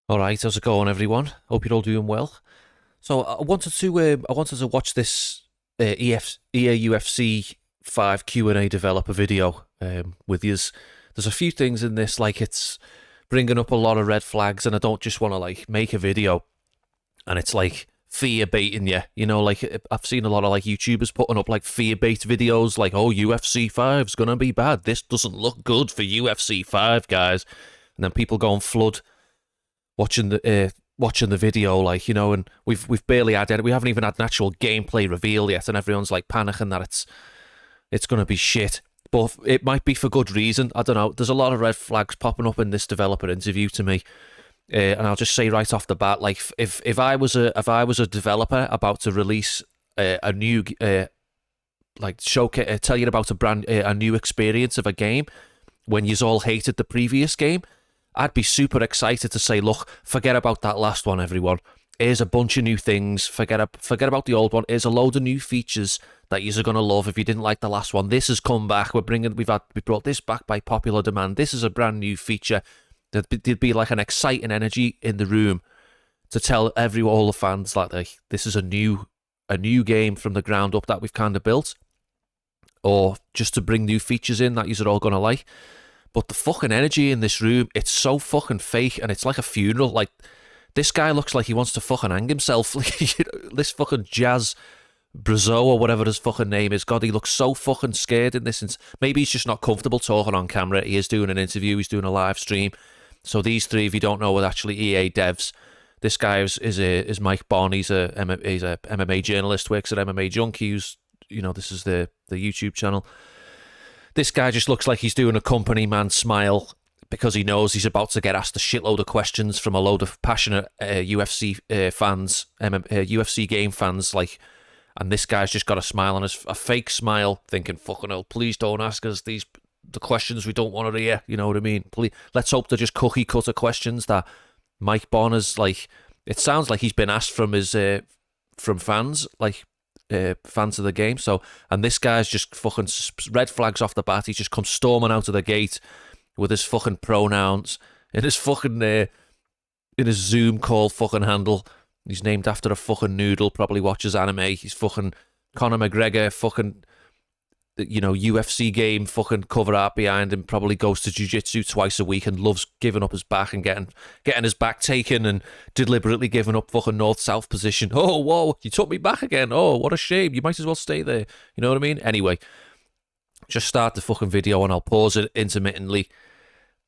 All right, how's it going, everyone? Hope you're all doing well. So I wanted to watch this EA UFC 5 Q&A developer video with yous. There's a few things in this, like it's bringing up a lot of red flags, and I don't just want to like make a video and it's like fear baiting you. You know, like I've seen a lot of like YouTubers putting up like fear bait videos, like UFC 5's gonna be bad. This doesn't look good for UFC 5, guys. And then people go and flood watching the video, like, you know, and we've barely had it. We haven't even had an actual gameplay reveal yet, and everyone's like panicking that it's gonna be shit. But it might be for good reason. I don't know. There's a lot of red flags popping up in this developer interview to me, and I'll just say right off the bat, like if I was a developer about to release a new like showcase, tell you about a new experience of a game when you all hated the previous game, I'd be super excited to say, look, forget about that last one, everyone. Here's a bunch of new things. Forget about the old one. Here's a load of new features that you're gonna love. If you didn't like the last one, this has come back. We brought this back by popular demand. This is a brand new feature. There'd be like an exciting energy in the room to tell all the fans that like this is a new game from the ground up that we've kind of built, or just to bring new features in that you're all gonna like. But the fucking energy in this room, it's so fucking fake, and it's like a funeral. Like, this guy looks like he wants to fucking hang himself. Like, you know, this fucking Jazz Brazo or whatever his fucking name is. God, he looks so fucking scared in this. And maybe he's just not comfortable talking on camera. He is doing an interview. He's doing a live stream. So these three, if you don't know, are actually EA devs. This guy is Mike Bond. He's a MMA journalist, works at MMA Junkies. You know, this is the YouTube channel. This guy just looks like he's doing a company man smile because he knows he's about to get asked a shitload of questions from a load of passionate UFC fans, UFC game fans. Like, and this guy's just got a smile on a fake smile, thinking, "Fucking hell, please don't ask us the questions we don't want to hear." You know what I mean? Please, let's hope they're just cookie cutter questions that Mike Bonner's like. It sounds like he's been asked from his from fans, like fans of the game. So, and this guy's just fucking red flags off the bat. He just comes storming out of the gate with his fucking pronouns in his fucking in his Zoom call fucking handle. He's named after a fucking noodle. Probably watches anime. He's fucking Conor McGregor. Fucking, you know, UFC game fucking cover art behind him. Probably goes to jiu-jitsu twice a week and loves giving up his back and getting his back taken and deliberately giving up fucking north-south position. Oh, whoa, you took me back again. Oh, what a shame. You might as well stay there. You know what I mean? Anyway, just start the fucking video and I'll pause it intermittently.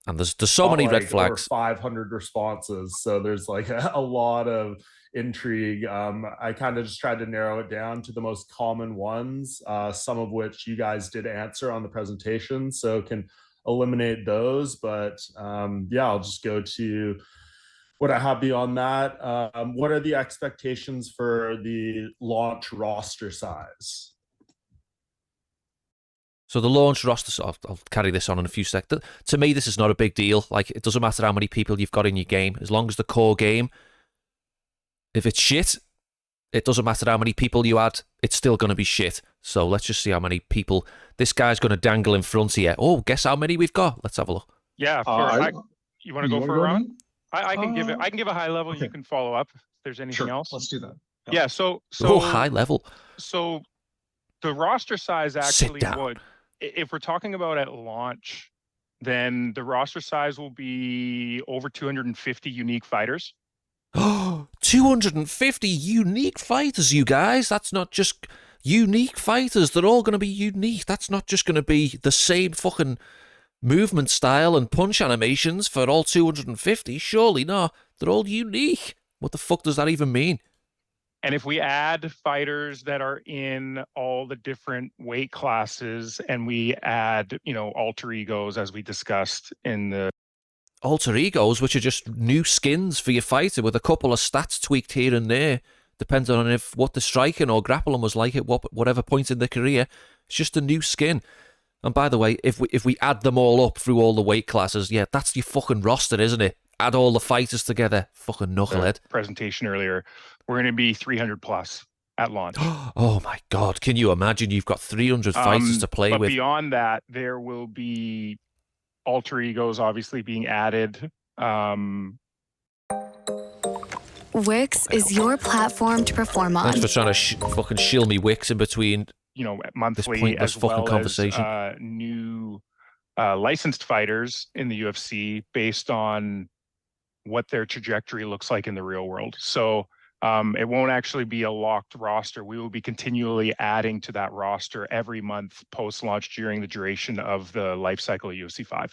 And there's so many red flags. Over 500 responses, so there's like a lot of intrigue. I kind of just tried to narrow it down to the most common ones, some of which you guys did answer on the presentation, so can eliminate those. But yeah, I'll just go to what I have beyond that. What are the expectations for the launch roster size? So the launch roster, I'll carry this on in a few seconds. To me, this is not a big deal. Like, it doesn't matter how many people you've got in your game. As long as the core game, if it's shit, it doesn't matter how many people you add. It's still going to be shit. So let's just see how many people this guy's going to dangle in front here. Oh, guess how many we've got? Let's have a look. Yeah, you want to go for a round? I can give it. I can give a high level. Okay. You can follow up if there's anything else. Let's do that. Yeah. So high level. So the roster size actually would. If we're talking about at launch, then the roster size will be over 250 unique fighters. Oh, 250 unique fighters, you guys. That's not just unique fighters. They're all going to be unique. That's not just going to be the same fucking movement style and punch animations for all 250. Surely not. They're all unique. What the fuck does that even mean? And if we add fighters that are in all the different weight classes and we add, you know, alter egos, as we discussed in the alter egos, which are just new skins for your fighter with a couple of stats tweaked here and there, depending on if what the striking or grappling was like at whatever point in the career. It's just a new skin. And by the way, if we add them all up through all the weight classes, yeah, that's your fucking roster, isn't it? Add all the fighters together. Fucking knucklehead. Presentation earlier. We're going to be 300 plus at launch. Oh my God. Can you imagine you've got 300 fighters to play with? But beyond that, there will be alter egos obviously being added. Wix is your platform to perform on. Thanks for trying to fucking shill me Wix in between Monthly, pointless as fucking well conversation. as new licensed fighters in the UFC based on what their trajectory looks like in the real world. So it won't actually be a locked roster. We will be continually adding to that roster every month post-launch during the duration of the life cycle of UFC 5.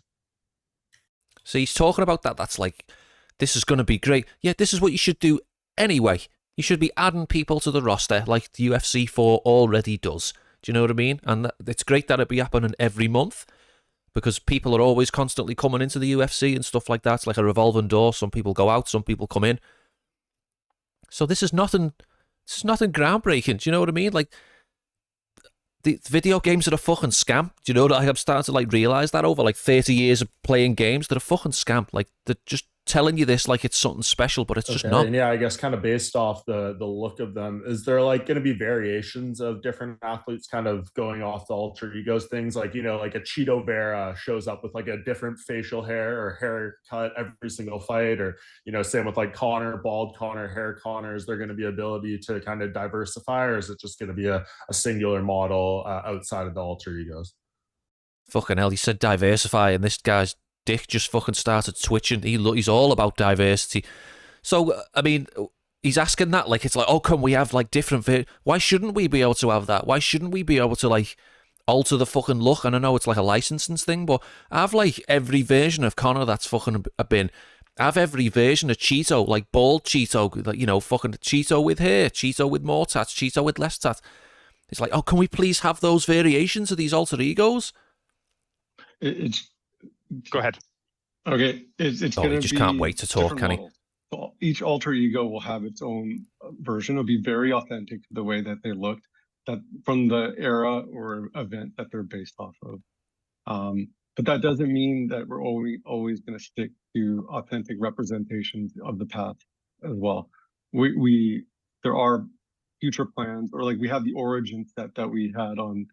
So he's talking about that. That's like, this is going to be great. Yeah, this is what you should do anyway. You should be adding people to the roster like the UFC 4 already does. Do you know what I mean? And it's great that it be happening every month because people are always constantly coming into the UFC and stuff like that. It's like a revolving door. Some people go out, some people come in. So this is nothing groundbreaking. Do you know what I mean? Like, the video games are a fucking scam. Do you know that? I'm starting to like realize that over like 30 years of playing games, they're a fucking scam. Like, they're just telling you this like it's something special, but it's just not. And yeah, I guess kind of based off the look of them, is there like going to be variations of different athletes kind of going off the alter egos things? Like, like a Cheeto Vera shows up with like a different facial hair or haircut every single fight, or same with like Connor, bald Connor, hair Connor. Is there going to be ability to kind of diversify, or is it just going to be a singular model outside of the alter egos? Fucking hell, he said diversify, and this guy's dick just fucking started twitching. He's all about diversity. So, I mean, he's asking that like it's like, oh, can we have like different... Why shouldn't we be able to have that? Why shouldn't we be able to like alter the fucking look? And I know it's like a licensing thing, but I've like every version of Connor that's fucking been... I've every version of Cheeto, like bald Cheeto, like, fucking Cheeto with hair, Cheeto with more tats, Cheeto with less tats. It's like, oh, can we please have those variations of these alter egos? Go ahead. Okay, it's going to be... just can't wait to talk, can he? So each alter ego will have its own version. It'll be very authentic to the way that they looked, that from the era or event that they're based off of. But that doesn't mean that we're always going to stick to authentic representations of the past as well. There are future plans, or like we have the origins that we had on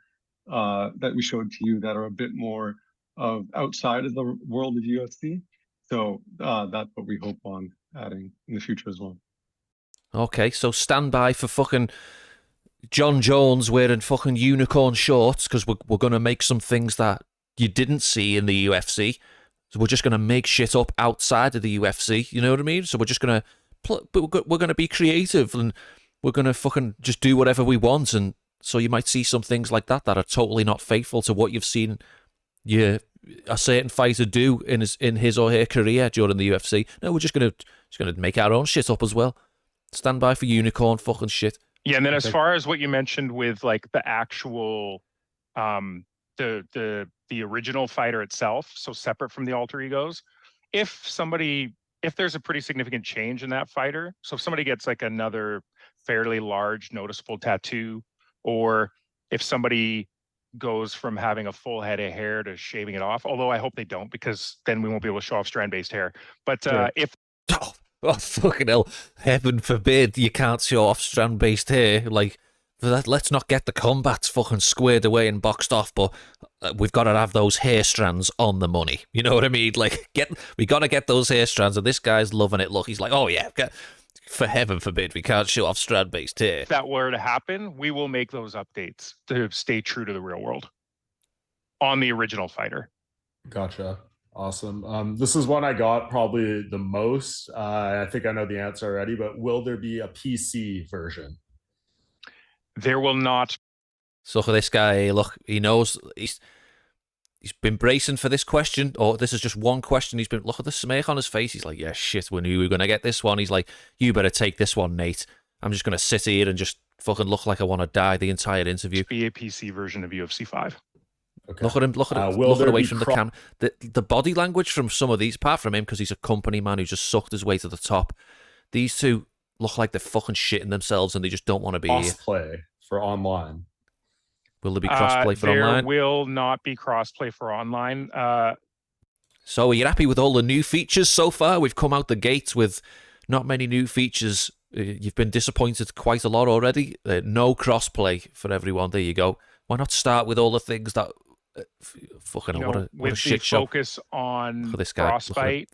that we showed to you that are a bit more of outside of the world of UFC. So that's what we hope on adding in the future as well. Okay, so stand by for fucking John Jones wearing fucking unicorn shorts, because we're going to make some things that you didn't see in the UFC. So we're just going to make shit up outside of the UFC, you know what I mean? So we're just going to, we're going to be creative, and we're going to fucking just do whatever we want. And so you might see some things like that are totally not faithful to what you've seen a certain fighter do in his or her career during the UFC. No, we're just gonna make our own shit up as well. Stand by for unicorn fucking shit. Yeah, and then as far as what you mentioned with like the actual the original fighter itself, so separate from the alter egos, if there's a pretty significant change in that fighter, so if somebody gets like another fairly large noticeable tattoo, or if somebody goes from having a full head of hair to shaving it off, although I hope they don't, because then we won't be able to show off strand-based hair. But if... Oh, fucking hell. Heaven forbid you can't show off strand-based hair. Like, let's not get the combats fucking squared away and boxed off, but we've got to have those hair strands on the money. You know what I mean? Like, we got to get those hair strands, and this guy's loving it. Look, he's like, oh yeah, for heaven forbid, we can't show off strand-based hair. If that were to happen, we will make those updates to stay true to the real world on the original fighter. Gotcha. Awesome. This is one I got probably the most. I think I know the answer already, but will there be a PC version? There will not. So for this guy, look, he knows he's been bracing for this question, or this is just one question. He's been, look at the smirk on his face. He's like, yeah, shit, we knew we were going to get this one. He's like, you better take this one, Nate. I'm just going to sit here and just fucking look like I want to die the entire interview. Be a PC version of UFC 5. Okay. Look at him, looking away from the camera. The body language from some of these, apart from him, because he's a company man who just sucked his way to the top, these two look like they're fucking shitting themselves and they just don't want to be here. Crossplay for online. Will there be crossplay for there online? There will not be crossplay for online. So are you happy with all the new features so far? We've come out the gates with not many new features. You've been disappointed quite a lot already. No crossplay for everyone. There you go. Why not start with all the things that... fucking what a shit show. Focus on for this guy. Crossfight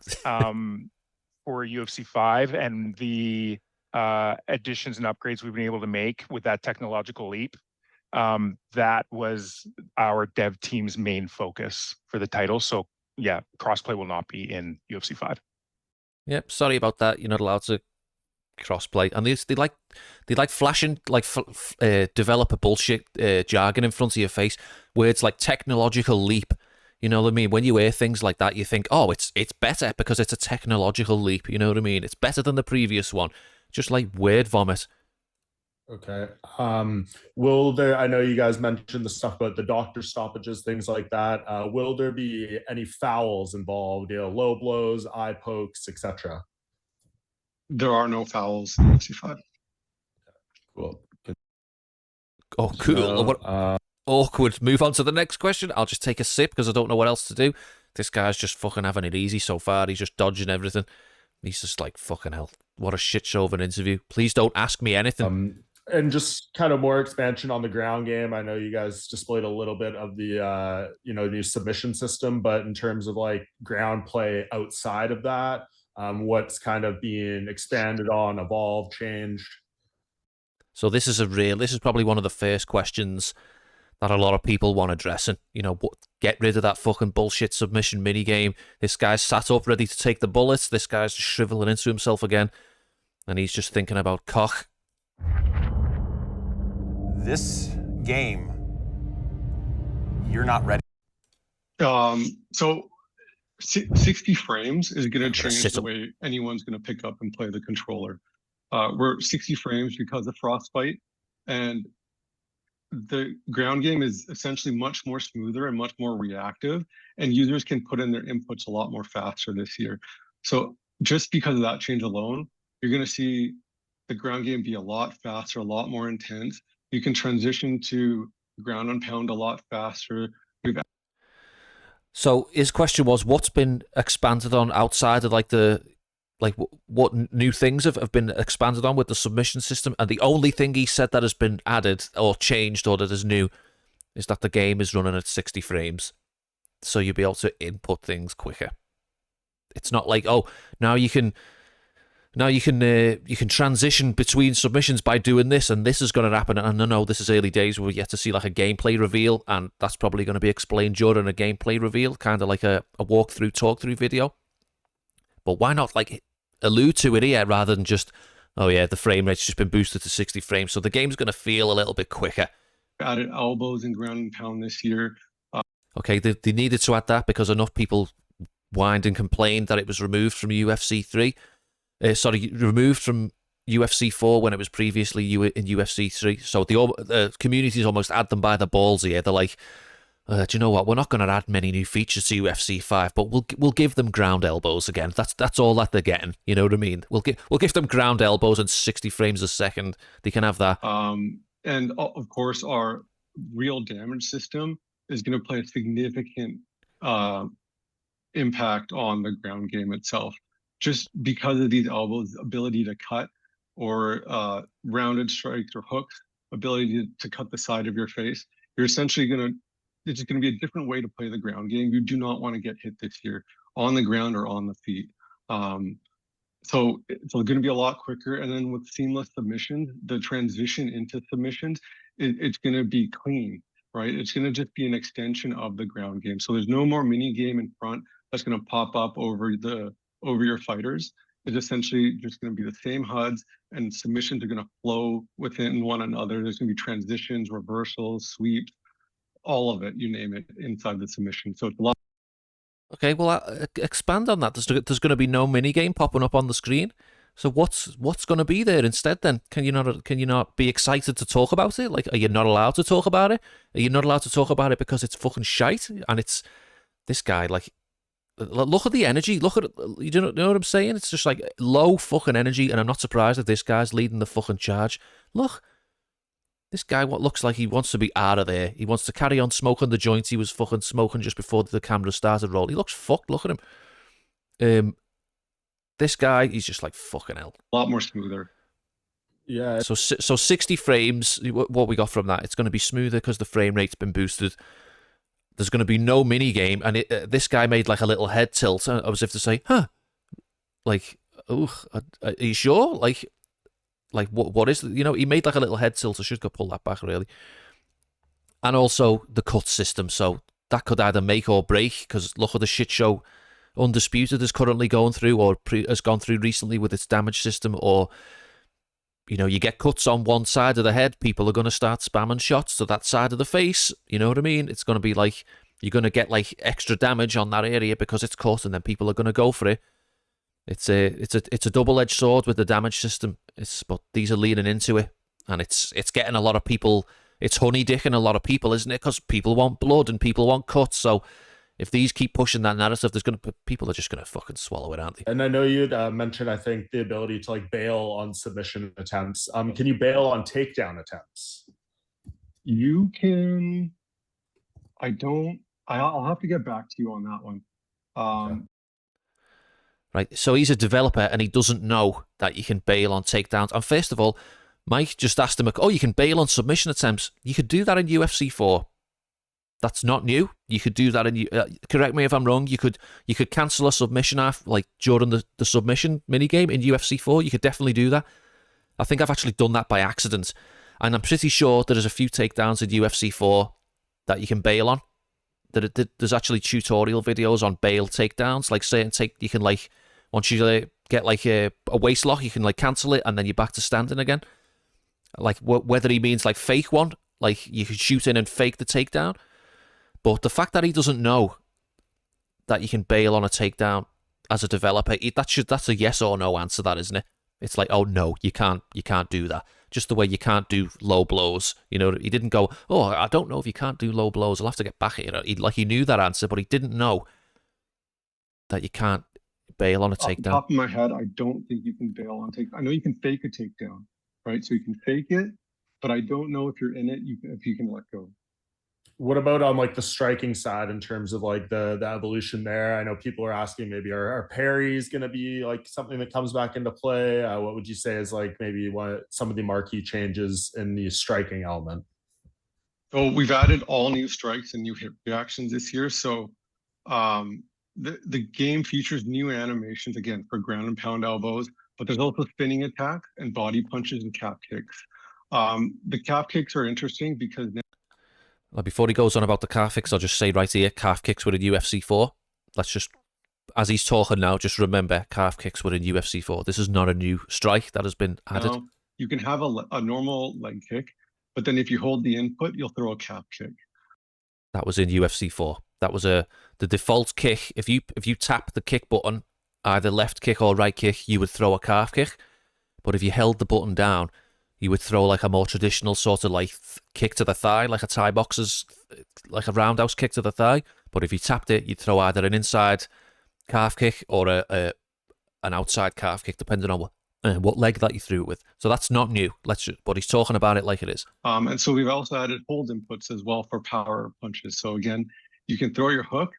for UFC 5 and the additions and upgrades we've been able to make with that technological leap. That was our dev team's main focus for the title. So yeah, crossplay will not be in UFC 5. Yep, sorry about that. You're not allowed to crossplay, and they like flashing like developer bullshit jargon in front of your face. Words like technological leap. You know what I mean? When you hear things like that, you think, oh, it's better because it's a technological leap. You know what I mean? It's better than the previous one. Just like word vomit. Okay. Will there, I know you guys mentioned the stuff about the doctor stoppages, things like that. Will there be any fouls involved, low blows, eye pokes, etc.? There are no fouls in UFC 5. Cool. Oh, cool. Awkward. Move on to the next question. I'll just take a sip because I don't know what else to do. This guy's just fucking having it easy so far. He's just dodging everything. He's just like, fucking hell. What a shit show of an interview. Please don't ask me anything. And just kind of more expansion on the ground game. I know you guys displayed a little bit of the new submission system, but in terms of like ground play outside of that, what's kind of being expanded on, evolved, changed? So this is probably one of the first questions that a lot of people want addressing. Get rid of that fucking bullshit submission minigame. This guy's sat up ready to take the bullets. This guy's just shriveling into himself again. And he's just thinking about cock. This game, you're not ready. So 60 frames is going to change the way anyone's going to pick up and play the controller. We're 60 frames because of Frostbite, and the ground game is essentially much more smoother and much more reactive, and users can put in their inputs a lot more faster this year. So just because of that change alone, you're going to see the ground game be a lot faster, a lot more intense. You can transition to ground and pound a lot faster. So his question was, what's been expanded on outside of what new things have been expanded on with the submission system? And the only thing he said that has been added or changed or that is new is that the game is running at 60 frames. So you'll be able to input things quicker. It's not like, oh, now you can transition between submissions by doing this, and this is going to happen. And no, this is early days. We're yet to see like a gameplay reveal, and that's probably going to be explained during a gameplay reveal, kind of like a walkthrough, talk-through video. But why not like allude to it here rather than just, oh yeah, the frame rate's just been boosted to 60 frames, so the game's going to feel a little bit quicker. Added elbows and ground and pound this year. Okay, they needed to add that because enough people whined and complained that it was removed from UFC 3. Removed from UFC 4 when it was previously in UFC 3. So the community's almost had them by the balls here. They're like, do you know what? We're not going to add many new features to UFC 5, but we'll give them ground elbows again. That's all that they're getting. You know what I mean? We'll give them ground elbows and 60 frames a second. They can have that. And of course, our real damage system is going to play a significant impact on the ground game itself. Just because of these elbows' ability to cut, or rounded strikes or hooks, ability to cut the side of your face, you're essentially it's going to be a different way to play the ground game. You do not want to get hit this year on the ground or on the feet. So it's going to be a lot quicker. And then with seamless submissions, the transition into submissions, it's going to be clean, right? It's going to just be an extension of the ground game. So there's no more mini game in front that's going to pop up over your fighters. It's essentially just going to be the same HUDs, and submissions are going to flow within one another. There's going to be transitions, reversals, sweeps, all of it, you name it, inside the submission. So it's a lot. Okay, well, expand on that. There's going to be no minigame popping up on the screen. So what's going to be there instead then? Can you not be excited to talk about it? Like, are you not allowed to talk about it? Are you not allowed to talk about it because it's fucking shite? And it's this guy, like, look at the energy. Look at it. You know what I'm saying? It's just like low fucking energy, and I'm not surprised that this guy's leading the fucking charge. Look, this guy, what looks like he wants to be out of there. He wants to carry on smoking the joints he was fucking smoking just before the camera started rolling. He looks fucked. Look at him. This guy, he's just like fucking hell. A lot more smoother. Yeah. So 60 frames. What we got from that? It's going to be smoother because the frame rate's been boosted. There's going to be no mini game, and this guy made like a little head tilt, as if to say, "Huh." Like, are you sure? Like, Like, what is, you know, he made like a little head tilt. I should go pull that back, really. And also the cut system. So that could either make or break, because look at the shit show Undisputed is currently going through, or has gone through recently with its damage system. Or, you know, you get cuts on one side of the head, people are going to start spamming shots to that side of the face. You know what I mean? It's going to be like, you're going to get like extra damage on that area because it's cut, and then people are going to go for it. It's a double-edged sword with the damage system. But these are leaning into it, and it's getting a lot of people. It's honey-dicking a lot of people, isn't it? Because people want blood and people want cuts. So if these keep pushing that narrative, people are just gonna fucking swallow it, aren't they? And I know you'd mentioned, I think, the ability to like bail on submission attempts. Can you bail on takedown attempts? You can. I'll have to get back to you on that one. Okay. Right. So he's a developer and he doesn't know that you can bail on takedowns. And first of all, Mike just asked him, "Oh, you can bail on submission attempts. You could do that in UFC 4. That's not new. You could do that in. Correct me if I'm wrong. You could cancel a submission like during the submission minigame in UFC 4. You could definitely do that. I think I've actually done that by accident, and I'm pretty sure there's a few takedowns in UFC 4 that you can bail on. There's actually tutorial videos on bail takedowns. Like certain you can like once you get like a waist lock, you can like cancel it and then you're back to standing again. Like whether he means like fake one, like you could shoot in and fake the takedown. But the fact that he doesn't know that you can bail on a takedown as a developer, that's a yes or no answer, that, isn't it? It's like, oh no, you can't do that. Just the way you can't do low blows. You know, he didn't go, oh, I don't know if you can't do low blows. I'll have to get back at it. He knew that answer, but he didn't know that you can't bail on a takedown. Off the top of my head, I don't think you can bail on I know you can fake a takedown, right? So you can fake it, but I don't know if you're in it, if you can let go. What about on like the striking side in terms of like the evolution there? I know people are asking, maybe are parries going to be like something that comes back into play? What would you say is like maybe some of the marquee changes in the striking element? So we've added all new strikes and new hit reactions this year. So the game features new animations, again, for ground and pound elbows, but there's also spinning attacks and body punches and calf kicks. The calf kicks are interesting because before he goes on about the calf kicks, I'll just say right here, calf kicks were in UFC 4. Let's just, as he's talking now, just remember, calf kicks were in UFC 4. This is not a new strike that has been added. Now, you can have a normal leg kick, but then if you hold the input, you'll throw a calf kick. That was in UFC 4. That was the default kick. If you tap the kick button, either left kick or right kick, you would throw a calf kick. But if you held the button down, you would throw like a more traditional sort of like kick to the thigh, like a Thai boxer's, like a roundhouse kick to the thigh. But if you tapped it, you'd throw either an inside calf kick or an outside calf kick, depending on what leg that you threw it with. So that's not new. But he's talking about it like it is. And so we've also added hold inputs as well for power punches. So again, you can throw your hook.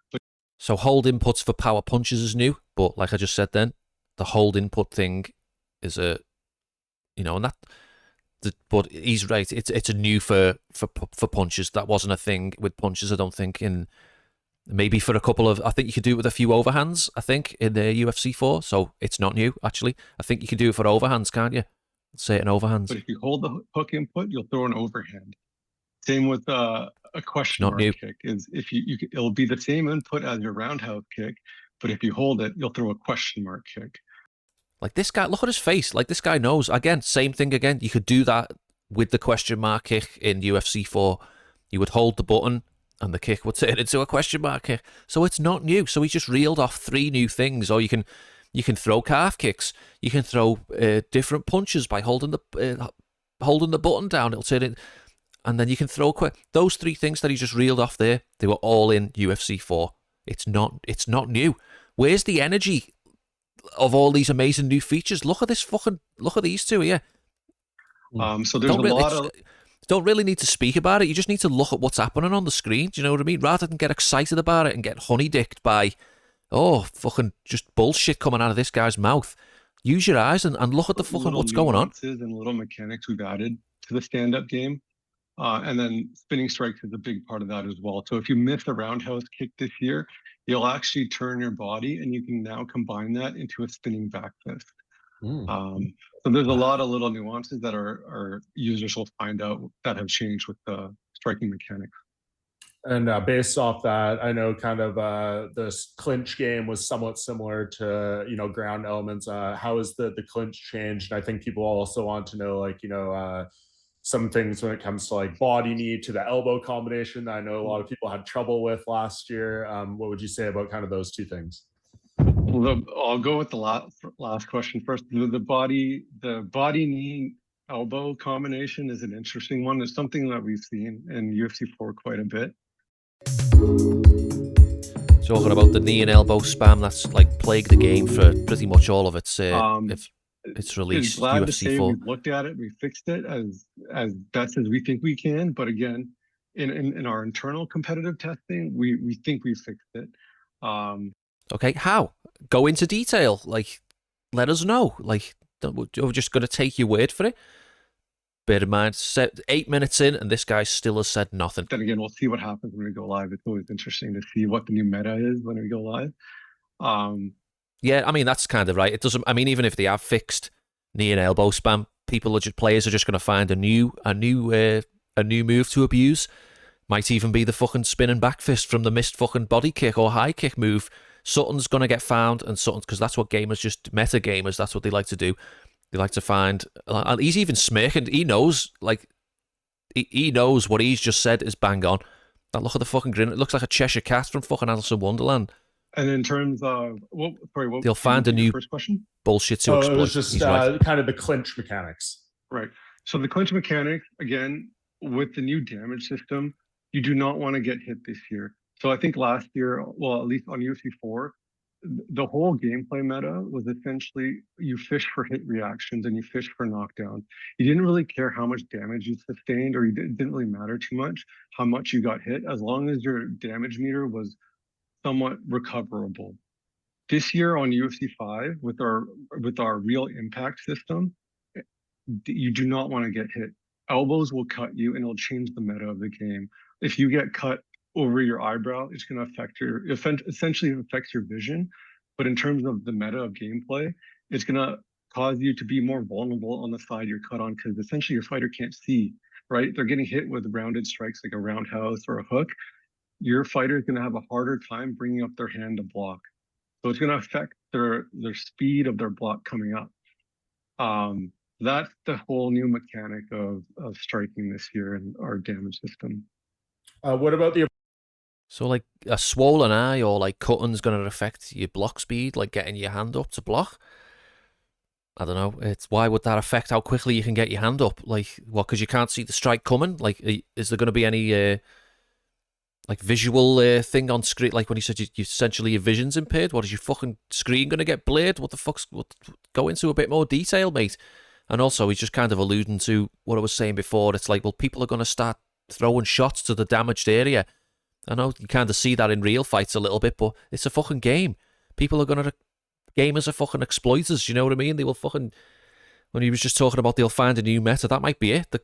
So hold inputs for power punches is new, but like I just said then, the hold input thing is and that. But he's right. It's a new for punches. That wasn't a thing with punches, I don't think. Maybe for a couple of, I think you could do it with a few overhands, I think, in the UFC 4. So it's not new, actually. I think you can do it for overhands, can't you? Say it in overhands. But if you hold the hook input, you'll throw an overhand. Same with a question mark kick. It'll be the same input as your roundhouse kick, but if you hold it, you'll throw a question mark kick. Like this guy, look at his face. Like this guy knows. Again, same thing again. You could do that with the question mark kick in UFC 4. You would hold the button and the kick would turn into a question mark kick. So it's not new. So he just reeled off 3 new things. Or you can throw calf kicks. You can throw different punches by holding the button down. It'll turn it, and then you can throw quick. Those 3 things that he just reeled off there, they were all in UFC 4. It's not new. Where's the energy of all these amazing new features? Look at these 2 here. So there's don't really need to speak about it. You just need to look at what's happening on the screen. Do you know what I mean? Rather than get excited about it and get honey-dicked by, fucking just bullshit coming out of this guy's mouth. Use your eyes and look at the fucking what's going on. And little mechanics we've added to the stand-up game. And then spinning strikes is a big part of that as well. So if you miss a roundhouse kick this year, you'll actually turn your body and you can now combine that into a spinning back fist. So So there's a lot of little nuances that our users will find out that have changed with the striking mechanics. And based off that, I know kind of this clinch game was somewhat similar to, ground elements. How has the clinch changed? And I think people also want to know, like, some things when it comes to like body knee to the elbow combination that I know a lot of people had trouble with last year. What would you say about kind of those two things? Well, I'll go with the last question first. The body knee elbow combination is an interesting one. It's something that we've seen in UFC 4 quite a bit. Talking about the knee and elbow spam, that's like plagued the game for pretty much all of its if its release. Glad to UFC say 4. we've looked at it, we fixed it as best as we think we can. But again, in our internal competitive testing, we think we fixed it. Okay, how? Go into detail. Like, let us know. Like, we're just going to take your word for it. Bear in mind, 8 minutes in, and this guy still has said nothing. Then again, we'll see what happens when we go live. It's always interesting to see what the new meta is when we go live. Yeah, I mean, that's kind of right. It doesn't. I mean, even if they have fixed knee and elbow spam, players are just going to find a new move to abuse. Might even be the fucking spinning back fist from the missed fucking body kick or high kick move. Something's going to get found, and something, because that's what gamers, just meta gamers, that's what they like to do. They like to find. He's even smirking. He knows, like, he knows what he's just said is bang on. That look at the fucking grin. It looks like a Cheshire cat from fucking Alice in Wonderland. And in terms of they'll find a new first question. Bullshit to exploit. It was just right. Kind of the clinch mechanics. Right. So the clinch mechanics, again, with the new damage system, you do not want to get hit this year. So I think last year, well, at least on UFC 4, the whole gameplay meta was essentially you fish for hit reactions and you fish for knockdowns. You didn't really care how much damage you sustained, or it didn't really matter too much how much you got hit, as long as your damage meter was somewhat recoverable. This year on UFC 5, with our real impact system, you do not want to get hit. Elbows will cut you, and it'll change the meta of the game. If you get cut over your eyebrow, it's going to essentially affects your vision. But in terms of the meta of gameplay, it's going to cause you to be more vulnerable on the side you're cut on, because essentially your fighter can't see, right? They're getting hit with rounded strikes like a roundhouse or a hook. Your fighter is going to have a harder time bringing up their hand to block. So it's going to affect their speed of their block coming up. That's the whole new mechanic of striking this year in our damage system. What about the... So, like, a swollen eye or, like, cutting's going to affect your block speed, like getting your hand up to block? I don't know. Why would that affect how quickly you can get your hand up? Like, what, because you can't see the strike coming? Like, is there going to be any, like, visual thing on screen? Like, when you said essentially your vision's impaired, what, is your fucking screen going to get blurred? What the fuck's... Go into a bit more detail, mate. And also, he's just kind of alluding to what I was saying before. It's like, well, people are going to start throwing shots to the damaged area. I know you kind of see that in real fights a little bit, but it's a fucking game. People are going to... Gamers are fucking exploiters, you know what I mean? They will fucking... When he was just talking about they'll find a new meta, that might be it.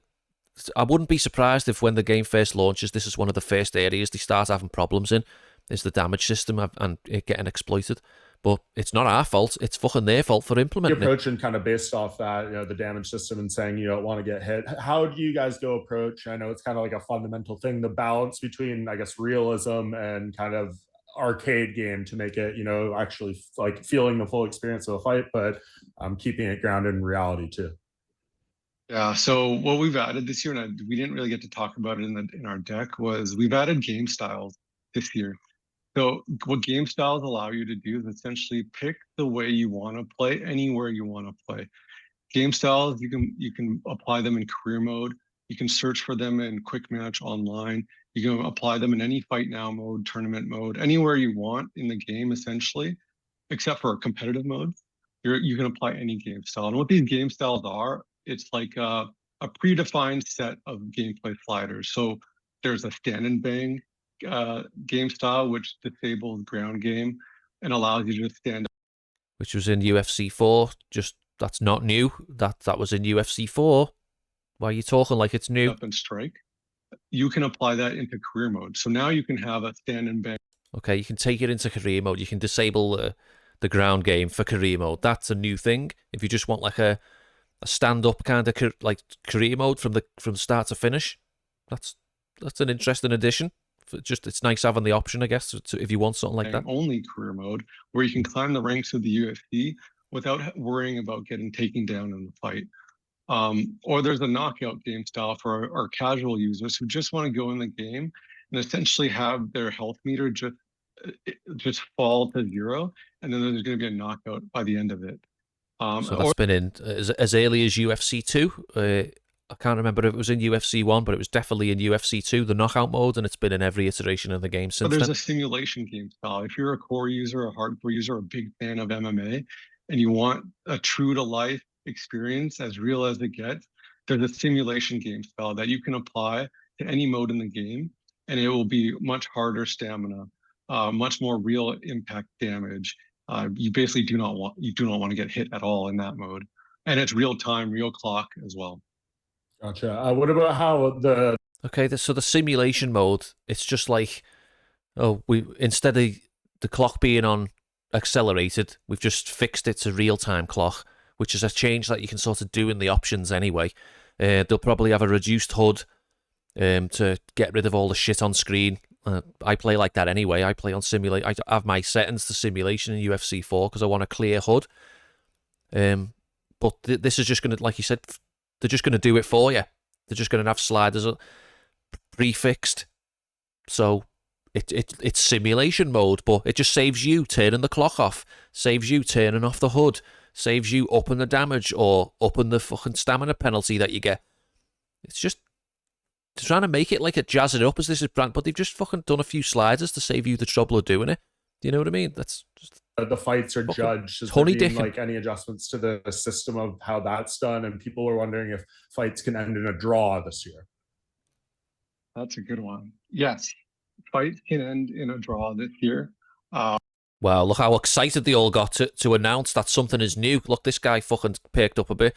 I wouldn't be surprised if when the game first launches, this is one of the first areas they start having problems in, is the damage system and it getting exploited. But it's not our fault. It's fucking their fault for implementing You're approaching kind of based off that, the damage system and saying you don't want to get hit. How do you guys go approach? I know it's kind of like a fundamental thing, the balance between, I guess, realism and kind of arcade game to make it, actually like feeling the full experience of a fight, but keeping it grounded in reality too. Yeah, so what we've added this year, and we didn't really get to talk about it in our deck, was we've added game styles this year. So what game styles allow you to do is essentially pick the way you want to play anywhere you want to play. Game styles, you can apply them in career mode. You can search for them in quick match online. You can apply them in any fight now mode, tournament mode, anywhere you want in the game, essentially, except for competitive mode. You can apply any game style. And what these game styles are, it's like a predefined set of gameplay sliders. So there's a stand and bang game style, which disables ground game and allows you to just stand up. Which was in UFC 4. Just, that's not new. That was in UFC 4. Why are you talking like it's new? Up and strike. You can apply that into career mode. So now you can have a stand and bang. Okay, you can take it into career mode. You can disable the ground game for career mode. That's a new thing. If you just want like a stand-up kind of like career mode from start to finish. That's an interesting addition. It's nice having the option, I guess, if you want something like that. Only career mode where you can climb the ranks of the UFC without worrying about getting taken down in the fight. Or there's a knockout game style for our casual users who just want to go in the game and essentially have their health meter just fall to 0, and then there's going to be a knockout by the end of it. So that's been in as early as UFC 2. I can't remember if it was in UFC 1, but it was definitely in UFC 2, the knockout mode, and it's been in every iteration of the game since there's then. A simulation game style. If you're a core user, a hardcore user, a big fan of MMA, and you want a true-to-life experience, as real as it gets, there's a simulation game style that you can apply to any mode in the game, and it will be much harder stamina, much more real impact damage. You basically do not want to get hit at all in that mode, and it's real time, real clock as well. Gotcha. What about how the... Okay, so the simulation mode, it's just like, instead of the clock being on accelerated, we've just fixed it to real-time clock, which is a change that you can sort of do in the options anyway. They'll probably have a reduced HUD to get rid of all the shit on screen. I play like that anyway. I play on simulate. I have my settings to simulation in UFC 4 because I want a clear HUD. But this is just going to, like you said, they're just going to do it for you. They're just going to have sliders prefixed. So it's simulation mode, but it just saves you turning the clock off, saves you turning off the HUD, saves you upping the damage or upping the fucking stamina penalty that you get. It's just trying to make it like a jazz it up as this is brand, but they've just fucking done a few sliders to save you the trouble of doing it. Do you know what I mean? That's just... The fights are judged. Has there been like any adjustments to the system of how that's done? And people are wondering if fights can end in a draw this year. That's a good one. Yes, fights can end in a draw this year. Wow, look how excited they all got to announce that something is new. Look, this guy fucking perked up a bit.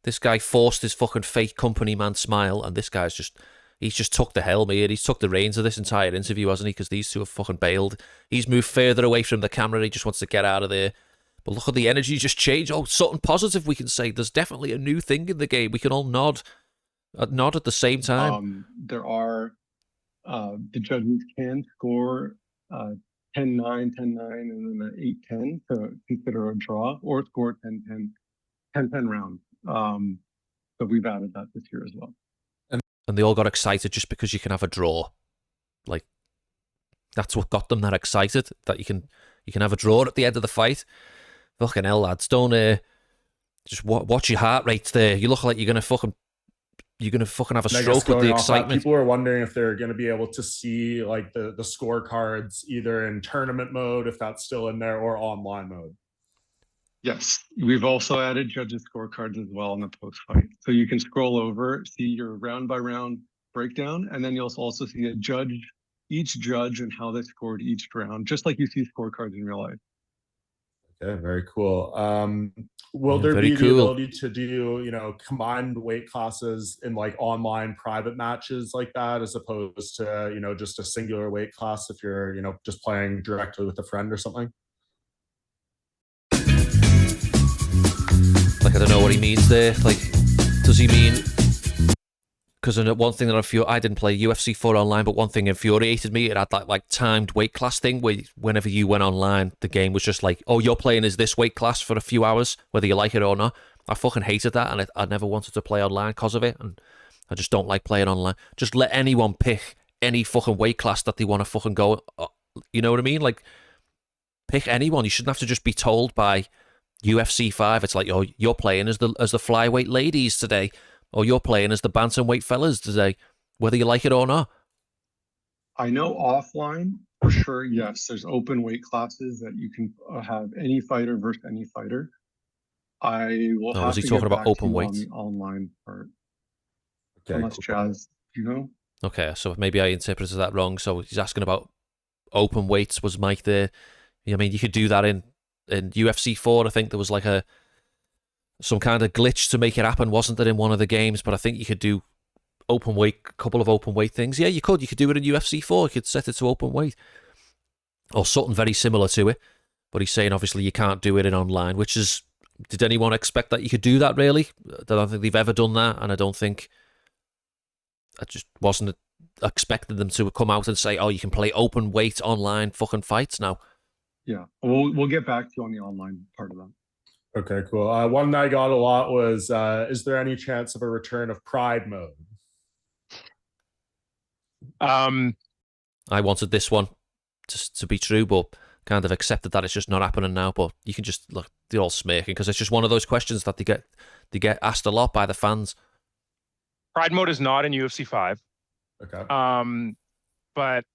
This guy forced his fucking fake company man smile, and this guy's he's just took the helm here. He's took the reins of this entire interview, hasn't he? Because these two have fucking bailed. He's moved further away from the camera. He just wants to get out of there. But look at the energy just changed. Oh, something positive we can say. There's definitely a new thing in the game. We can all nod at the same time. There are the judges can score 10-9, 10-9, and then an 8-10 to consider a draw, or score 10-10, 10-10 rounds. So we've added that this year as well. And they all got excited just because you can have a draw. Like, that's what got them that excited, that you can have a draw at the end of the fight. Fucking hell, lads, don't just watch your heart rate there. You look like you're gonna fucking have a stroke with the excitement. People are wondering if they're gonna be able to see like the scorecards either in tournament mode, if that's still in there, or online mode. Yes, we've also added judges' scorecards as well in the post-fight. So you can scroll over, see your round-by-round breakdown, and then you'll also see each judge and how they scored each round, just like you see scorecards in real life. Okay, very cool. Will there be the ability to do, combined weight classes in like online private matches like that, as opposed to, just a singular weight class if you're, just playing directly with a friend or something? Like, I don't know what he means there. Like, does he mean... Because one thing that I didn't play UFC 4 online, but one thing infuriated me, it had that like timed weight class thing where whenever you went online, the game was just like, oh, you're playing as this weight class for a few hours, whether you like it or not. I fucking hated that, and I never wanted to play online because of it, and I just don't like playing online. Just let anyone pick any fucking weight class that they want to fucking go. You know what I mean? Like, pick anyone. You shouldn't have to just be told by UFC 5. It's like, oh, you're playing as the flyweight ladies today. Or you're playing as the bantamweight fellas today, whether you like it or not. I know offline, for sure, yes, there's open weight classes that you can have any fighter versus any fighter. I will have was he to talking get about back open to you weights? on the online part. Okay, Unless Jazz, Okay, so maybe I interpreted that wrong. So he's asking about open weights. Was Mike there? I mean, you could do that in UFC 4. I think there was like some kind of glitch to make it happen, wasn't there, in one of the games? But I think you could do a couple of open weight things. Yeah, you could do it in UFC 4. You could set it to open weight or something very similar to it. But he's saying obviously you can't do it in online, which is did anyone expect that you could do that, really? I don't think they've ever done that, and I just wasn't expecting them to come out and say, oh, you can play open weight online fucking fights now. Yeah, we'll get back to you on the online part of that. Okay, cool. One that I got a lot was, is there any chance of a return of Pride mode? I wanted this one to be true, but kind of accepted that it's just not happening now. But you can just look, they're all smirking because it's just one of those questions that they get asked a lot by the fans. Pride mode is not in UFC 5. Okay. But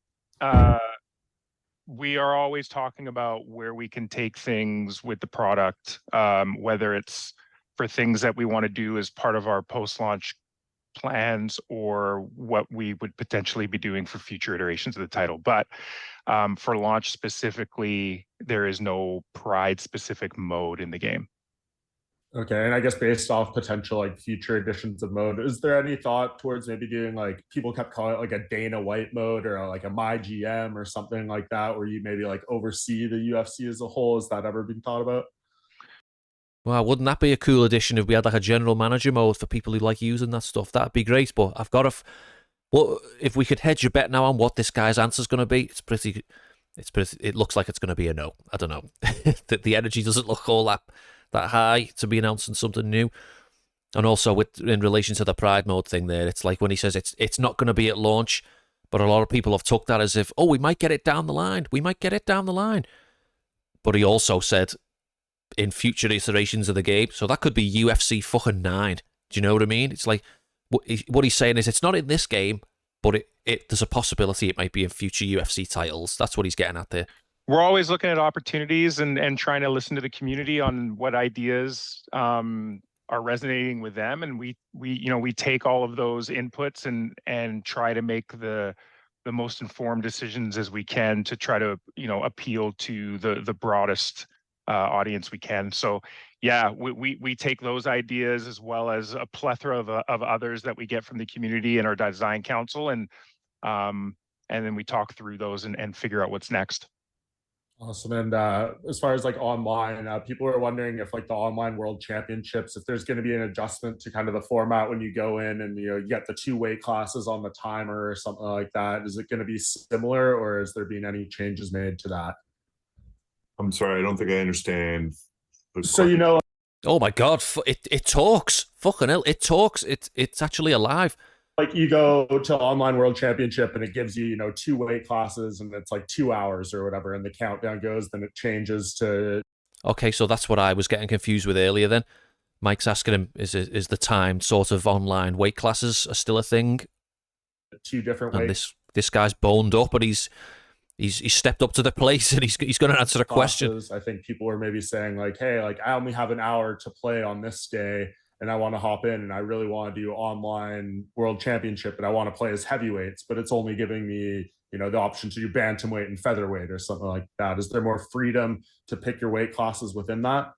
we are always talking about where we can take things with the product, whether it's for things that we want to do as part of our post-launch plans or what we would potentially be doing for future iterations of the title. But for launch specifically, there is no Pride specific mode in the game. Okay, and I guess based off potential like future editions of mode, is there any thought towards maybe doing, like, people kept calling it like a Dana White mode or like a My GM or something like that, where you maybe like oversee the UFC as a whole? Has that ever been thought about? Well, wouldn't that be a cool addition if we had like a general manager mode for people who like using that stuff? That'd be great. But I've got to. Well, if we could hedge a bet now on what this guy's answer is going to be, it looks like it's going to be a no. I don't know. The energy doesn't look all that high to be announcing something new. And also in relation to the Pride mode thing there, it's like when he says it's not going to be at launch, but a lot of people have took that as if, oh, we might get it down the line. We might get it down the line. But he also said in future iterations of the game, so that could be UFC fucking 9. Do you know what I mean? It's like what he's saying is it's not in this game, but there's a possibility it might be in future UFC titles. That's what he's getting at there. We're always looking at opportunities and trying to listen to the community on what ideas are resonating with them, and we take all of those inputs and try to make the most informed decisions as we can to try to appeal to the broadest audience we can. So yeah, we take those ideas as well as a plethora of others that we get from the community and our design council, and then we talk through those and figure out what's next. Awesome. And as far as like online, people are wondering if like the online world championships, if there's going to be an adjustment to kind of the format when you go in and you get the 2 weight classes on the timer or something like that. Is it going to be similar, or is there been any changes made to that? I'm sorry, I don't think I understand. So oh my god, it talks. Fucking hell, it talks. It's actually alive. Like you go to online world championship and it gives you 2 weight classes and it's like 2 hours or whatever, and the countdown goes, then it changes to. Okay, so that's what I was getting confused with earlier. Then Mike's asking him, is the timed sort of online weight classes are still a thing? 2 different and weights. This guy's boned up, but he's stepped up to the plate and he's going to answer the question. I think people are maybe saying like, hey, like I only have an hour to play on this day, and I want to hop in and I really want to do online world championship and I want to play as heavyweights, but it's only giving me, the option to do bantamweight and featherweight or something like that. Is there more freedom to pick your weight classes within that?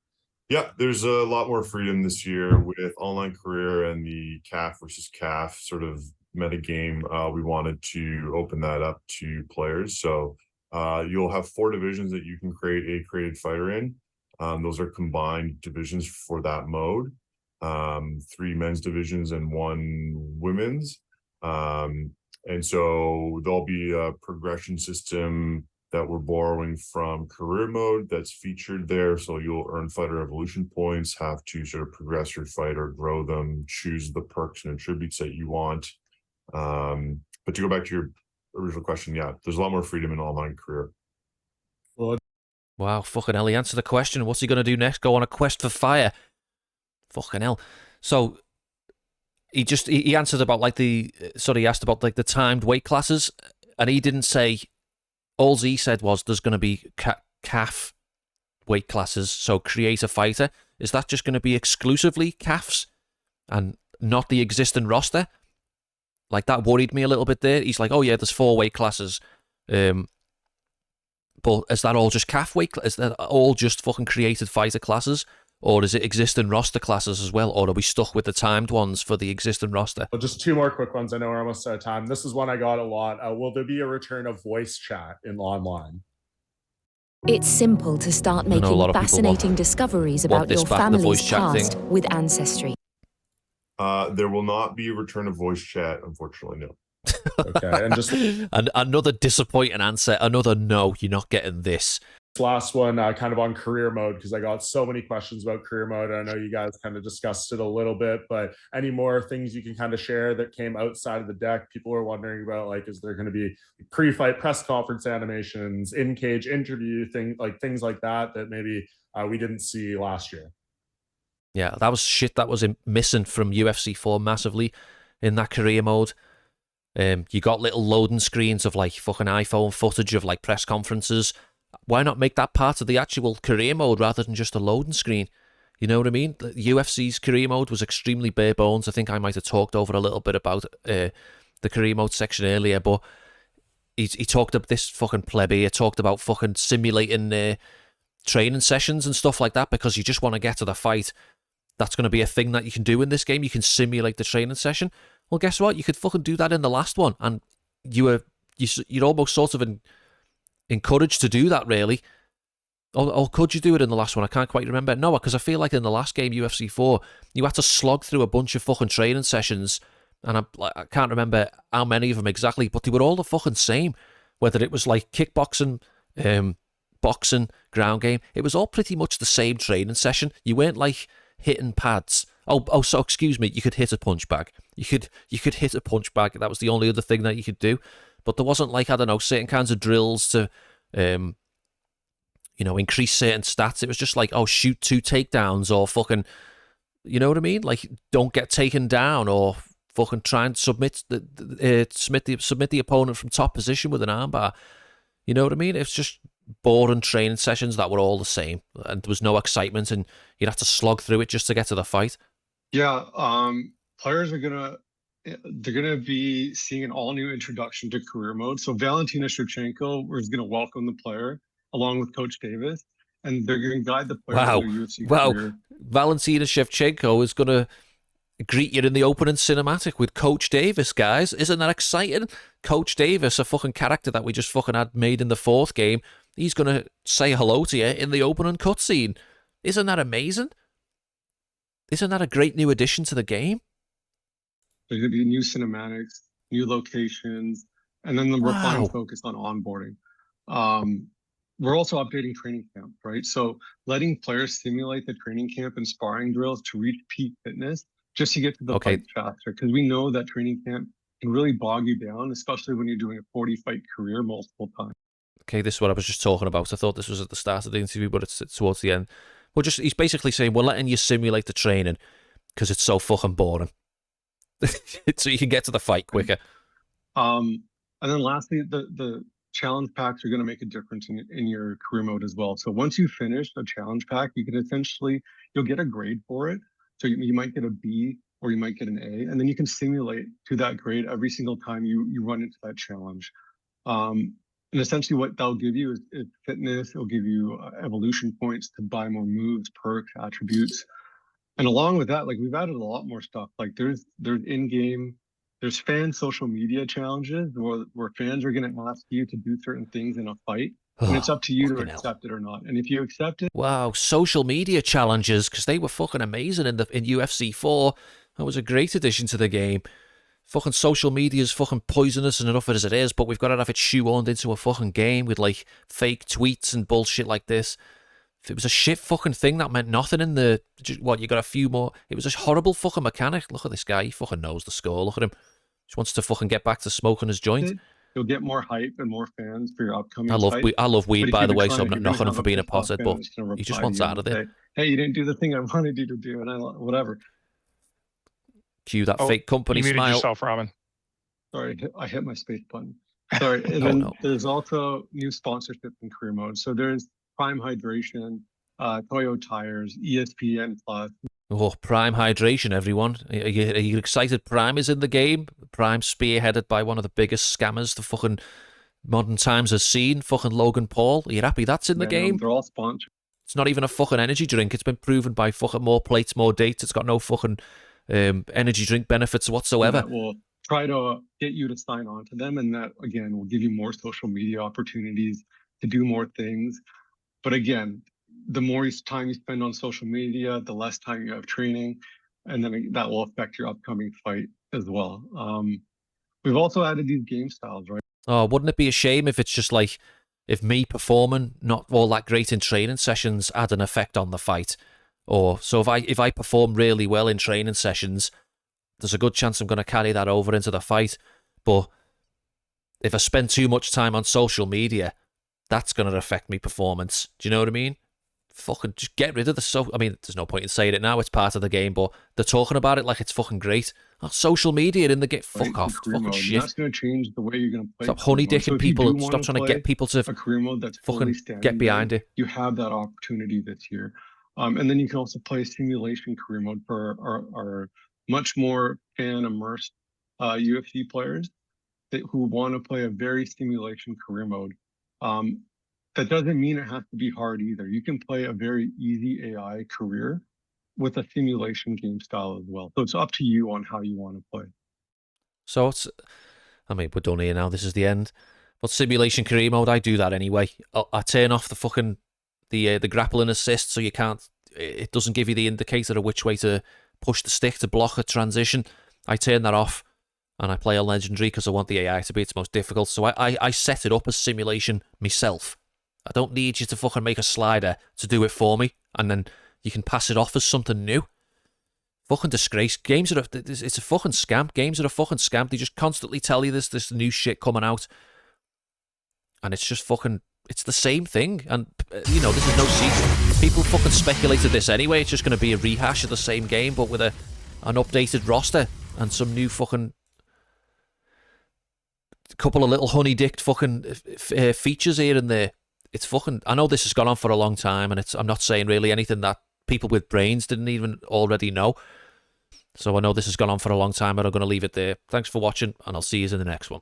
Yeah, there's a lot more freedom this year with online career and the CAF versus CAF sort of metagame. We wanted to open that up to players. So you'll have 4 divisions that you can create a created fighter in. Those are combined divisions for that mode. 3 men's divisions and 1 women's. And so there'll be a progression system that we're borrowing from career mode that's featured there. So you'll earn fighter evolution points, have to sort of progress your fighter, grow them, choose the perks and attributes that you want. But to go back to your original question, yeah, there's a lot more freedom in online career. Wow, fucking hell, he answered the question. What's he going to do next? Go on a quest for fire? Fucking hell. So he answered about like he asked about like the timed weight classes, and he didn't say, all he said was there's going to be CAF weight classes, so create a fighter. Is that just going to be exclusively CAFs and not the existing roster? Like that worried me a little bit there. He's like, oh yeah, there's 4 weight classes. But is that all just CAF weight? Is that all just fucking created fighter classes? Or is it existing roster classes as well? Or are we stuck with the timed ones for the existing roster? Well, just 2 more quick ones. I know we're almost out of time. This is one I got a lot. Will there be a return of voice chat in online? It's simple to start know a making lot of people fascinating discoveries want about this your back in the family's voice chat past thing. with Ancestry. There will not be a return of voice chat, unfortunately, no. Okay, and just another disappointing answer. Another no, you're not getting this. last one, kind of on career mode, because I got so many questions about career mode. I know you guys kind of discussed it a little bit, but any more things you can kind of share that came outside of the deck? People are wondering about, like, is there going to be pre-fight press conference animations, in-cage interview things like that maybe we didn't see last year? Yeah, that was shit that was missing from UFC 4 massively in that career mode. You got little loading screens of like fucking iPhone footage of like press conferences. Why not make that part of the actual career mode rather than just a loading screen? You know what I mean? The UFC's career mode was extremely bare bones. I think I might have talked over a little bit about the career mode section earlier, but he talked about this fucking plebe. He talked about fucking simulating training sessions and stuff like that because you just want to get to the fight. That's going to be a thing that you can do in this game. You can simulate the training session. Well, guess what? You could fucking do that in the last one, and you're almost sort of encouraged to do that, really. Or could you do it in the last one? I can't quite remember. No, because I feel like in the last game, UFC 4, you had to slog through a bunch of fucking training sessions, and I can't remember how many of them exactly, but they were all the fucking same. Whether it was like kickboxing, boxing, ground game, it was all pretty much the same training session. You weren't like hitting pads. So excuse me, you could hit a punch bag. You could hit a punch bag. That was the only other thing that you could do. But there wasn't like, I don't know, certain kinds of drills to increase certain stats. It was just like, oh, shoot 2 takedowns, or fucking, you know what I mean? Like, don't get taken down, or fucking try and submit the opponent from top position with an armbar. You know what I mean? It's just boring training sessions that were all the same, and there was no excitement, and you'd have to slog through it just to get to the fight. Yeah, players are they're gonna be seeing an all new introduction to career mode. So Valentina Shevchenko is gonna welcome the player along with Coach Davis, and they're gonna guide the player to their UFC career. Valentina Shevchenko is gonna greet you in the opening cinematic with Coach Davis, guys. Isn't that exciting? Coach Davis, a fucking character that we just fucking had made in the 4th game, he's gonna say hello to you in the opening cutscene. Isn't that amazing? Isn't that a great new addition to the game? There's going to be new cinematics, new locations, and then the refined focus on onboarding. We're also updating training camp, right? So letting players simulate the training camp and sparring drills to reach peak fitness just to get to the fight faster. Because we know that training camp can really bog you down, especially when you're doing a 40-fight career multiple times. Okay, this is what I was just talking about. I thought this was at the start of the interview, but it's towards the end. He's basically saying, we're letting you simulate the training because it's so fucking boring. So you can get to the fight quicker. And then lastly, the challenge packs are going to make a difference in your career mode as well. So once you finish a challenge pack, you can you'll get a grade for it. So you might get a B or you might get an A, and then you can simulate to that grade every single time you run into that challenge. And essentially what that'll give you is fitness. It'll give you evolution points to buy more moves, perks, attributes. And along with that, like, we've added a lot more stuff. Like there's in-game, there's fan social media challenges where fans are going to ask you to do certain things in a fight. And it's up to you to accept it or not. And if you accept it... Wow, social media challenges, because they were fucking amazing in UFC 4. That was a great addition to the game. Fucking social media is fucking poisonous enough as it is, but we've got to have it shoehorned into a fucking game with like fake tweets and bullshit like this. If it was a shit fucking thing that meant nothing in the... you got a few more... It was a horrible fucking mechanic. Look at this guy, he fucking knows the score. Look at him. Just wants to fucking get back to smoking his joint. You'll get more hype and more fans for your upcoming fight. I love weed, by the way, so I'm not knocking him for being a pothead, but he just wants out of it. Hey, you didn't do the thing I wanted you to do, and whatever. Cue that fake company you smile. muted yourself, Ramen. Sorry, I hit my space button. Sorry, and then there's also new sponsorships in career mode. So there's Prime Hydration, Toyo Tires, ESPN Plus. Oh, Prime Hydration, everyone. Are you excited? Prime is in the game. Prime spearheaded by one of the biggest scammers the fucking modern times has seen, fucking Logan Paul. Are you happy that's in the game? They're all sponsored. It's not even a fucking energy drink. It's been proven by fucking more plates, more dates. It's got no fucking energy drink benefits whatsoever. We'll try to get you to sign on to them, and that, again, will give you more social media opportunities to do more things. But again, the more time you spend on social media, the less time you have training, and then that will affect your upcoming fight as well. We've also added these game styles, right? Oh, wouldn't it be a shame if it's just like, if me performing not all that great in training sessions had an effect on the fight? Or so if I perform really well in training sessions, there's a good chance I'm going to carry that over into the fight. But if I spend too much time on social media, that's going to affect me performance. Do you know what I mean? Fucking just get rid of I mean, there's no point in saying it now. It's part of the game, but they're talking about it like it's fucking great. Oh, social media in the game. Fuck off. Fucking mode. shit. That's going to change the way you're going to play. Stop honeydicking people. Stop trying to get people to a career mode that's fucking get behind it. You have that opportunity this year. And then you can also play simulation career mode for our much more fan immersed UFC players who want to play a very simulation career mode. That doesn't mean it has to be hard either. You can play a very easy AI career with a simulation game style as well. So it's up to you on how you want to play. So it's, I mean, we're done here now. This is the end. But simulation career mode, I do that anyway. I turn off the fucking the grappling assist, so you can't. It doesn't give you the indicator of which way to push the stick to block a transition. I turn that off, and I play a legendary because I want the AI to be its most difficult. So I set it up as simulation myself. I don't need you to fucking make a slider to do it for me, and then you can pass it off as something new. Fucking disgrace. Games are it's a fucking scam. Games are a fucking scam. They just constantly tell you this new shit coming out, and it's just fucking. It's the same thing, and you know this is no secret. People fucking speculated this anyway. It's just going to be a rehash of the same game, but with an updated roster and some new fucking couple of little honey-dicked fucking features here and there. It's fucking. I know this has gone on for a long time, and I'm not saying really anything that people with brains didn't even already know. So I know this has gone on for a long time, but I'm going to leave it there. Thanks for watching, and I'll see you in the next one.